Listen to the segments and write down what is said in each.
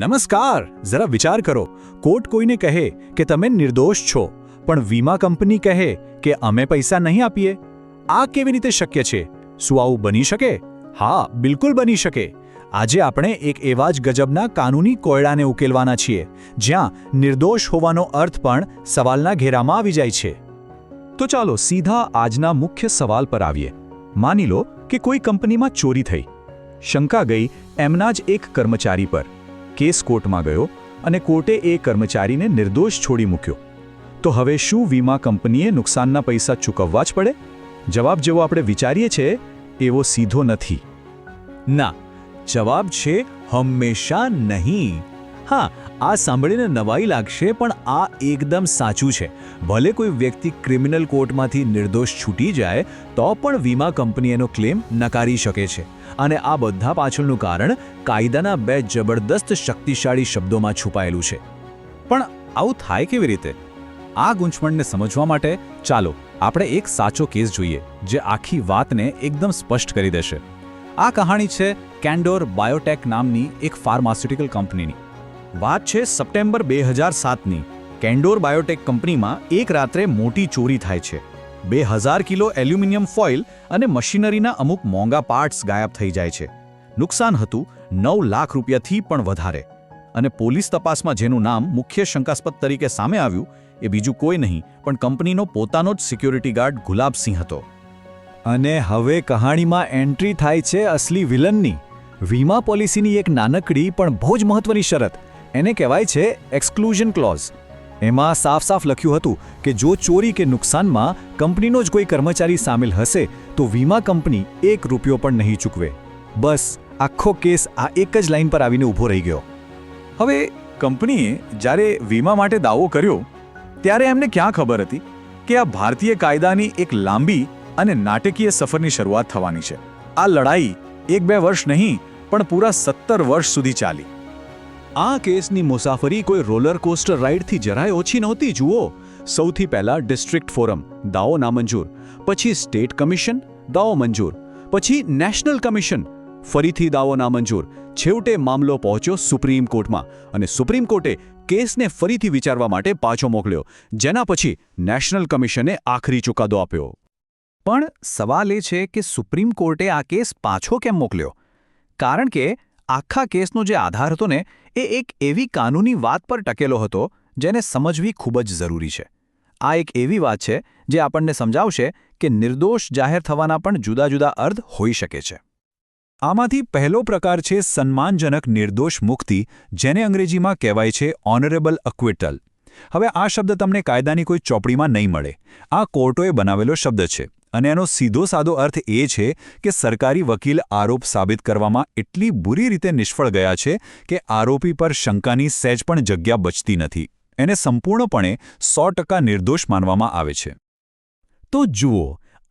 નમસ્કાર. જરા વિચાર કરો, કોર્ટ કોઈને કહે કે તમે નિર્દોષ છો, પણ વીમા કંપની કહે કે અમે પૈસા નહીં આપીએ. આ કેવી રીતે શક્ય છે? શું આવું બની શકે? હા, બિલકુલ બની શકે. આજે આપણે એક એવા જ ગજબના કાનૂની કોયડાને ઉકેલવાના છીએ, જ્યાં નિર્દોષ હોવાનો અર્થ પણ સવાલના ઘેરામાં આવી જાય છે. તો ચાલો સીધા આજના મુખ્ય સવાલ પર આવીએ. માની લો કે કોઈ કંપનીમાં ચોરી થઈ. શંકા ગઈ એમના જ એક કર્મચારી પર. કેસ કોર્ટમાં ગયો અને કોર્ટે એ કર્મચારીને નિર્દોષ છોડી મૂક્યો. તો હવે શું વીમા કંપનીએ નુકસાનના પૈસા ચૂકવવા જ પડે? જવાબ જેવો આપણે વિચારીએ છીએ એવો સીધો નથી. ના, જવાબ છે હંમેશા નહીં. હા, આ સાંભળીને નવાઈ લાગશે, પણ આ એકદમ સાચું છે. ભલે કોઈ વ્યક્તિ ક્રિમિનલ કોર્ટમાંથી નિર્દોષ છૂટી જાય તો પણ વીમા કંપની એનો ક્લેમ નકારી શકે છે. અને આ બધા પાછળનું કારણ કાયદાના બે જબરદસ્ત શક્તિશાળી શબ્દોમાં છુપાયેલું છે. પણ આવું થાય કેવી રીતે? આ ગૂંચવણને સમજવા માટે ચાલો આપણે એક સાચો કેસ જોઈએ, જે આખી વાતને એકદમ સ્પષ્ટ કરી દેશે. આ કહાણી છે કેન્ડોર બાયોટેક નામની એક ફાર્માસ્યુટિકલ કંપનીની. વાત છે સપ્ટેમ્બર 2007ની. કેન્ડોર બાયોટેક કંપનીમાં એક રાત્રે મોટી ચોરી થાય છે. 2000 કિલો એલ્યુમિનિયમ ફોઇલ અને મશીનરીના અમુક મોંઘા પાર્ટ્સ ગાયબ થઈ જાય છે. નુકસાન હતું 9 લાખ રૂપિયાથી પણ વધારે. અને પોલીસ તપાસમાં જેનું નામ મુખ્ય શંકાસ્પદ તરીકે સામે આવ્યું એ બીજું કોઈ નહીં પણ કંપનીનો પોતાનો જ સિક્યોરિટી ગાર્ડ ગુલાબસિંહ હતો. અને હવે કહાણીમાં એન્ટ્રી થાય છે અસલી વિલનની. વીમા પોલિસીની એક નાનકડી પણ બહુ જ મહત્વની શરત, એને કહેવાય છે એક્સક્લુઝન ક્લોઝ. એમાં સાફ સાફ લખ્યું હતું કે જો ચોરી કે નુકસાનમાં કંપનીનો જ કોઈ કર્મચારી સામેલ હશે તો વીમા કંપની 1 રૂપિયો પણ નહીં ચૂકવે. બસ આખો કેસ આ એક જ લાઈન પર આવીને ઊભો રહી ગયો. હવે કંપનીએ જ્યારે વીમા માટે દાવો કર્યો ત્યારે એમને ક્યાં ખબર હતી કે આ ભારતીય કાયદાની એક લાંબી અને નાટકીય સફરની શરૂઆત થવાની છે. આ લડાઈ 1-2 વર્ષ નહીં પણ પૂરા 17 વર્ષ સુધી ચાલી. આ કેસની મુસાફરી કોઈ રોલર કોસ્ટર રાઇડથી જરાય ઓછી નહોતી. જુઓ, સૌથી પહેલા ડિસ્ટ્રિક્ટ ફોરમ, દાવો નામંજૂર. પછી સ્ટેટ કમિશન, દાવો મંજૂર. પછી નેશનલ કમિશન, ફરીથી દાવો નામંજૂર. છેવટે મામલો પહોંચ્યો સુપ્રીમ કોર્ટમાં અને સુપ્રીમ કોર્ટે કેસને ફરીથી વિચારવા માટે પાછો મોકલ્યો, જેના પછી નેશનલ કમિશને આખરી ચુકાદો આપ્યો. પણ સવાલ એ છે કે સુપ્રીમ કોર્ટે આ કેસ પાછો કેમ મોકલ્યો? કારણ કે આખા કેસનો જે આધાર હતો ને એ એક એવી કાનૂની વાત પર ટકેલો હતો જેને સમજવી ખૂબ જ જરૂરી છે. આ એક એવી વાત છે જે આપણને સમજાવશે કે નિર્દોષ જાહેર થવાના પણ જુદા જુદા અર્થ હોઈ શકે છે. આમાંથી પહેલો પ્રકાર છે સન્માનજનક નિર્દોષ મુક્તિ, જેને અંગ્રેજીમાં કહેવાય છે ઓનરેબલ અક્વિટલ. હવે આ શબ્દ તમને કાયદાની કોઈ ચોપડીમાં નહીં મળે. આ કોર્ટોએ બનાવેલો શબ્દ છે અને એનો સીધો સાદો અર્થ એ છે કે સરકારી વકીલ આરોપ સાબિત કરવામાં એટલી બુરી રીતે નિષ્ફળ ગયા છે કે આરોપી પર શંકાની સહેજ પણ જગ્યા બચતી નથી. એને સંપૂર્ણપણે 100% નિર્દોષ માનવામાં આવે છે. તો જુઓ,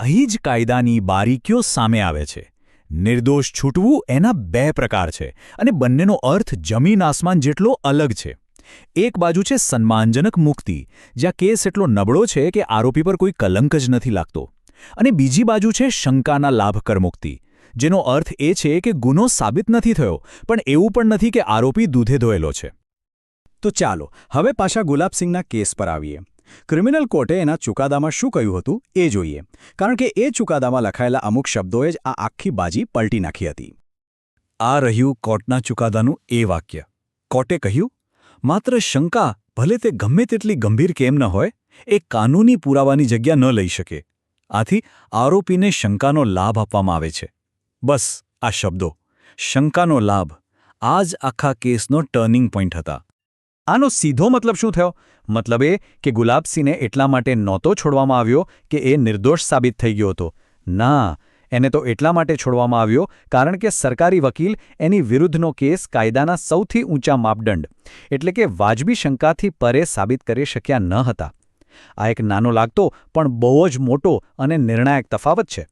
અહીં જ કાયદાની બારીકીઓ સામે આવે છે. નિર્દોષ છૂટવું એના 2 પ્રકાર છે અને બંનેનો અર્થ જમીન આસમાન જેટલો અલગ છે. એક બાજુ છે સન્માનજનક મુક્તિ, જ્યાં કેસ એટલો નબળો છે કે આરોપી પર કોઈ કલંક જ નથી લાગતો. અને બીજી બાજુ છે શંકાના લાભકર મુક્તિ, જેનો અર્થ એ છે કે ગુનો સાબિત નથી થયો પણ એવું પણ નથી કે આરોપી દૂધે ધોયેલો છે. તો ચાલો હવે પાછા ગુલાબસિંહના કેસ પર આવીએ. ક્રિમિનલ કોર્ટે એના ચુકાદામાં શું કહ્યું હતું એ જોઈએ, કારણ કે એ ચુકાદામાં લખાયેલા અમુક શબ્દોએ જ આ આખી બાજી પલટી નાખી હતી. આ રહ્યું કોર્ટના ચુકાદાનું એ વાક્ય. કોર્ટે કહ્યું, માત્ર શંકા, ભલે તે ગમે તેટલી ગંભીર કેમ ન હોય, એ કાનૂની પુરાવાની જગ્યા ન લઈ શકે. આથી આરોપીને શંકાનો લાભ આપવામાં આવે છે. બસ આ શબ્દો, શંકાનો લાભ, આ જ આખા કેસનો ટર્નિંગ પોઈન્ટ હતા. આનો સીધો મતલબ શું થયો? મતલબ એ કે ગુલાબસિંહને એટલા માટે નહોતો છોડવામાં આવ્યો કે એ નિર્દોષ સાબિત થઈ ગયો હતો. ના, એને તો એટલા માટે છોડવામાં આવ્યો કારણ કે સરકારી વકીલ એની વિરુદ્ધનો કેસ કાયદાના સૌથી ઊંચા માપદંડ એટલે કે વાજબી શંકાથી પરે સાબિત કરી શક્યા ન હતા. આ એક નાનો લાગતો પણ બહુ જ મોટો અને નિર્ણાયક તફાવત છે.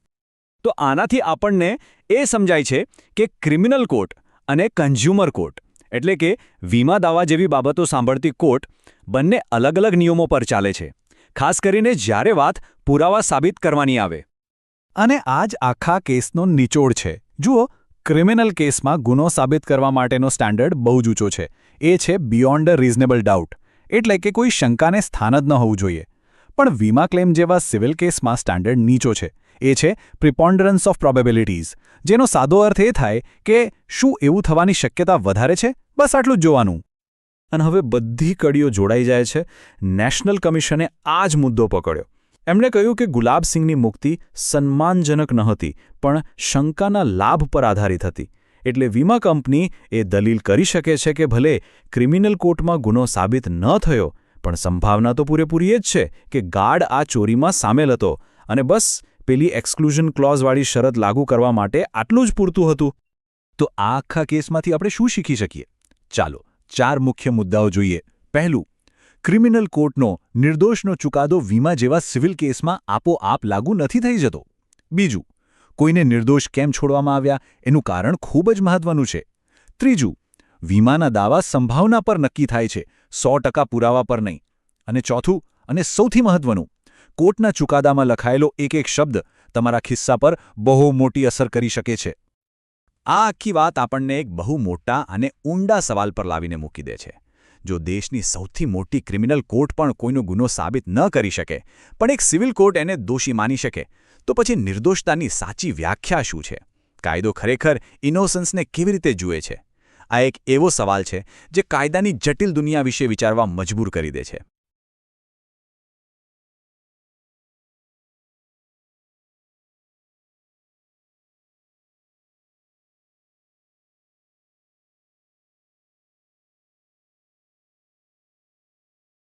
તો આનાથી આપણને એ સમજાય છે કે ક્રિમિનલ કોર્ટ અને કન્ઝ્યુમર કોર્ટ એટલે કે વીમા દાવા જેવી બાબતો સાંભળતી કોર્ટ બંને અલગ અલગ નિયમો પર ચાલે છે, ખાસ કરીને જ્યારે વાત પુરાવા સાબિત કરવાની આવે. અને આ જ આખા કેસનો નિચોડ છે. જુઓ, ક્રિમિનલ કેસમાં ગુનો સાબિત કરવા માટેનો સ્ટાન્ડર્ડ બહુ જ ઊંચો છે. એ છે બિયોન્ડ અ રીઝનેબલ ડાઉટ, એટલે કે કોઈ શંકાને સ્થાન જ ન હોવું જોઈએ. પણ વીમા ક્લેમ જેવા સિવિલ કેસમાં સ્ટાન્ડર્ડ નીચો છે. એ છે પ્રિપોન્ડરન્સ ઓફ પ્રોબેબિલિટીઝ, જેનો સાદો અર્થ એ થાય કે શું એવું થવાની શક્યતા વધારે છે, બસ આટલું જ જોવાનું. અને હવે બધી કડીઓ જોડાઈ જાય છે. નેશનલ કમિશને આ જ મુદ્દો પકડ્યો. એમણે કહ્યું કે ગુલાબસિંહની મુક્તિ સન્માનજનક નહોતી, પણ શંકાના લાભ પર આધારિત હતી. એટલે વીમા કંપની એ દલીલ કરી શકે છે કે ભલે ક્રિમિનલ કોર્ટમાં ગુનો સાબિત ન થયો, પણ સંભાવના તો પૂરેપૂરી એ જ છે કે ગાર્ડ આ ચોરીમાં સામેલ હતો, અને બસ પેલી એક્સક્લુઝન ક્લોઝવાળી શરત લાગુ કરવા માટે આટલું જ પૂરતું હતું. તો આ આખા કેસમાંથી આપણે શું શીખી શકીએ? ચાલો 4 મુખ્ય મુદ્દાઓ જોઈએ. પહેલું, ક્રિમિનલ કોર્ટનો નિર્દોષનો ચુકાદો વીમા જેવા સિવિલ કેસમાં આપોઆપ લાગુ નથી થઈ જતો. બીજું, કોઈને નિર્દોષ કેમ છોડવામાં આવ્યા એનું કારણ ખૂબ જ મહત્વનું છે. ત્રીજું, વીમાના દાવા સંભાવના પર નક્કી થાય છે, 100% પુરાવા પર નહીં. અને ચોથું અને સૌથી મહત્વનું, કોર્ટના ચુકાદામાં લખાયેલો એક શબ્દ તમારા ખિસ્સા પર બહુ મોટી અસર કરી શકે છે. આ આખી વાત આપણને એક બહુ મોટા અને ઊંડા સવાલ પર લાવીને મૂકી દે છે. જો દેશની સૌથી મોટી ક્રિમિનલ કોર્ટ પણ કોઈનો ગુનો સાબિત ન કરી શકે, પણ એક સિવિલ કોર્ટ એને દોષી માની શકે, તો પછી નિર્દોષતાની સાચી વ્યાખ્યા શું છે? કાયદો ખરેખર ઇનોસન્સને કેવી રીતે જુએ છે? આ એક એવો સવાલ છે જે કાયદાની જટિલ દુનિયા વિશે વિચારવા મજબૂર કરી દે છે.